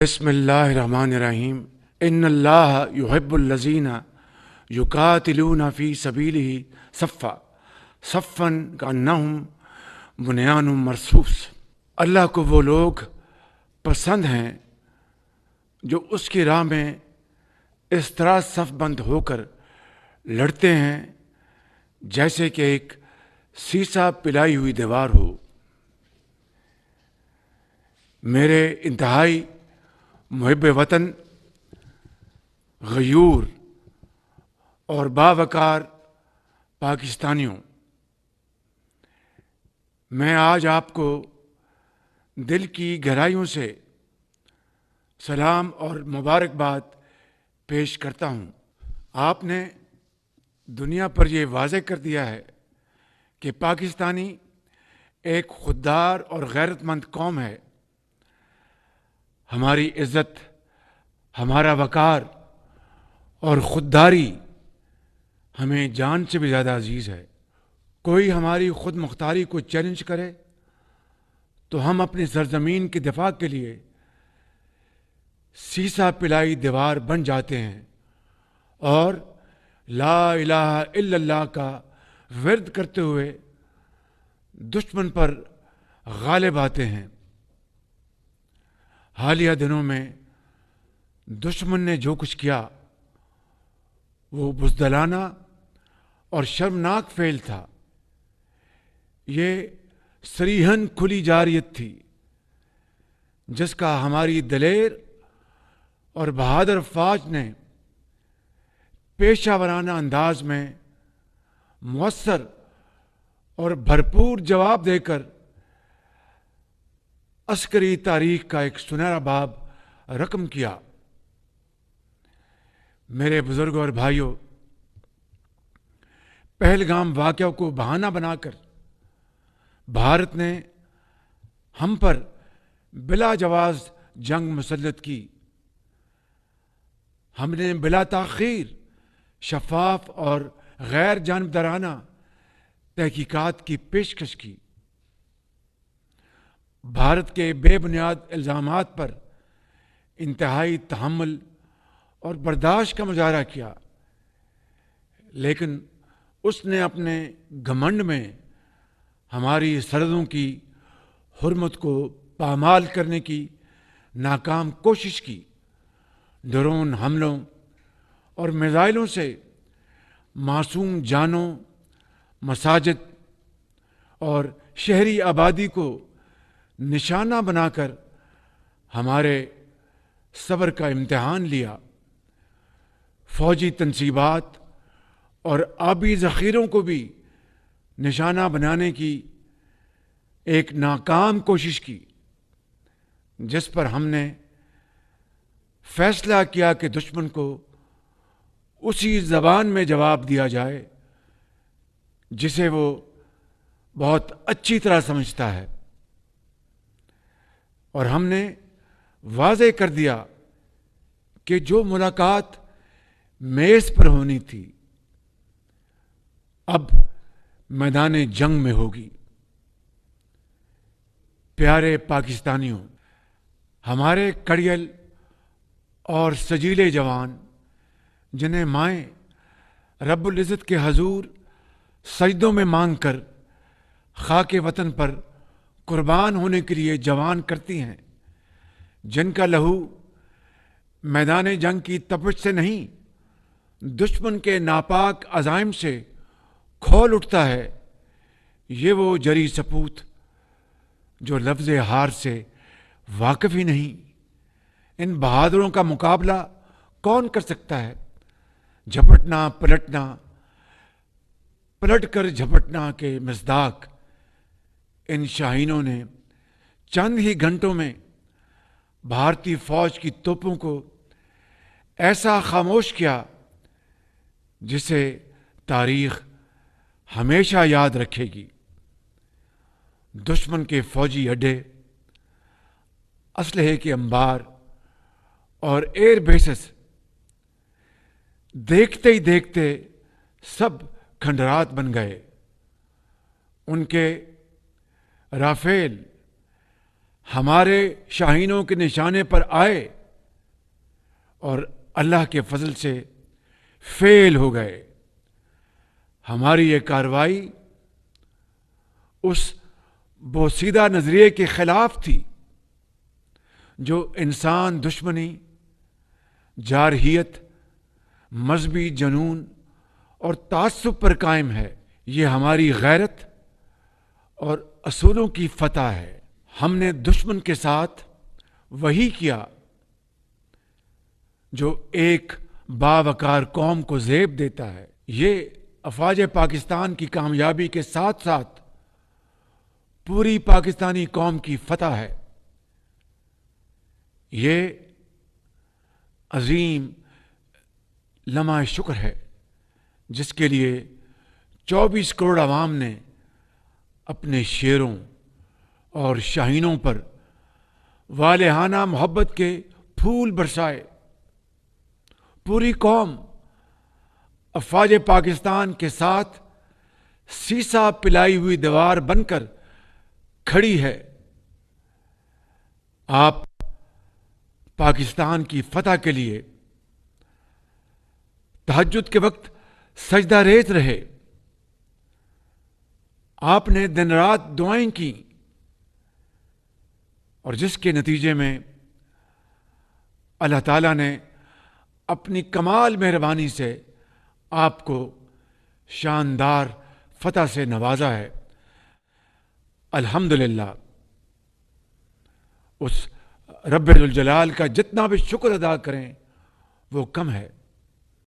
بسم اللہ الرحمن الرحیم ان اللہ یحب الذین یقاتلون فی سبیلہ صفا صفا کانہم بنیان مرصوص۔ اللہ کو وہ لوگ پسند ہیں جو اس کی راہ میں اس طرح صف بند ہو کر لڑتے ہیں جیسے کہ ایک سیسا پلائی ہوئی دیوار ہو۔ میرے انتہائی محب وطن، غیور اور باوقار پاکستانیوں، میں آج آپ کو دل کی گہرائیوں سے سلام اور مبارکباد پیش کرتا ہوں۔ آپ نے دنیا پر یہ واضح کر دیا ہے کہ پاکستانی ایک خوددار اور غیرت مند قوم ہے۔ ہماری عزت، ہمارا وقار اور خودداری ہمیں جان سے بھی زیادہ عزیز ہے۔ کوئی ہماری خود مختاری کو چیلنج کرے تو ہم اپنی سرزمین کے دفاع کے لیے سیسا پلائی دیوار بن جاتے ہیں اور لا الہ الا اللہ کا ورد کرتے ہوئے دشمن پر غالب آتے ہیں۔ حالیہ دنوں میں دشمن نے جو کچھ کیا وہ بزدلانہ اور شرمناک فعل تھا۔ یہ صریحاً کھلی جارحیت تھی جس کا ہماری دلیر اور بہادر فوج نے پیشہ ورانہ انداز میں مؤثر اور بھرپور جواب دے کر عسکری تاریخ کا ایک سنہرا باب رقم کیا۔ میرے بزرگوں اور بھائیوں، پہلگام واقعہ کو بہانہ بنا کر بھارت نے ہم پر بلا جواز جنگ مسلط کی۔ ہم نے بلا تاخیر شفاف اور غیر جانبدارانہ تحقیقات کی پیشکش کی۔ بھارت کے بے بنیاد الزامات پر انتہائی تحمل اور برداشت کا مظاہرہ کیا، لیکن اس نے اپنے گھمنڈ میں ہماری سرحدوں کی حرمت کو پامال کرنے کی ناکام کوشش کی۔ ڈرون حملوں اور میزائلوں سے معصوم جانوں، مساجد اور شہری آبادی کو نشانہ بنا کر ہمارے صبر کا امتحان لیا۔ فوجی تنصیبات اور آبی ذخیروں کو بھی نشانہ بنانے کی ایک ناکام کوشش کی، جس پر ہم نے فیصلہ کیا کہ دشمن کو اسی زبان میں جواب دیا جائے جسے وہ بہت اچھی طرح سمجھتا ہے، اور ہم نے واضح کر دیا کہ جو ملاقات میز پر ہونی تھی اب میدان جنگ میں ہوگی۔ پیارے پاکستانیوں، ہمارے کڑیل اور سجیلے جوان جنہیں مائیں رب العزت کے حضور سجدوں میں مانگ کر خاک وطن پر قربان ہونے کے لیے جوان کرتی ہیں، جن کا لہو میدان جنگ کی تپش سے نہیں دشمن کے ناپاک عزائم سے کھول اٹھتا ہے، یہ وہ جری سپوت جو لفظ ہار سے واقف ہی نہیں۔ ان بہادروں کا مقابلہ کون کر سکتا ہے؟ جھپٹنا پلٹنا، پلٹ کر جھپٹنا کے مصداق ان شاہینوں نے چند ہی گھنٹوں میں بھارتی فوج کی توپوں کو ایسا خاموش کیا جسے تاریخ ہمیشہ یاد رکھے گی۔ دشمن کے فوجی اڈے، اسلحے کے انبار اور ایئر بیسز دیکھتے ہی دیکھتے سب کھنڈرات بن گئے۔ ان کے رافیل، ہمارے شاہینوں کے نشانے پر آئے اور اللہ کے فضل سے فیل ہو گئے. ہماری یہ کارروائی اس بوسیدہ نظریے کے خلاف تھی جو انسان دشمنی، جارحیت، مذہبی جنون اور تعصب پر قائم ہے. یہ ہماری غیرت اور اصولوں کی فتح ہے. ہم نے دشمن کے ساتھ وہی کیا جو ایک باوقار قوم کو زیب دیتا ہے. یہ افواج پاکستان کی کامیابی کے ساتھ ساتھ پوری پاکستانی قوم کی فتح ہے. یہ عظیم لمحہ شکر ہے جس کے لیے 24 کروڑ عوام نے اپنے شیروں اور شاہینوں پر والہانہ محبت کے پھول برسائے. پوری قوم افواج پاکستان کے ساتھ سیسا پلائی ہوئی دیوار بن کر کھڑی ہے. آپ پاکستان کی فتح کے لیے تہجد کے وقت سجدہ ریز رہے. آپ نے دن رات دعائیں کی اور جس کے نتیجے میں اللہ تعالیٰ نے اپنی کمال مہربانی سے آپ کو شاندار فتح سے نوازا ہے. الحمدللہ. اس رب ذوالجلال کا جتنا بھی شکر ادا کریں وہ کم ہے.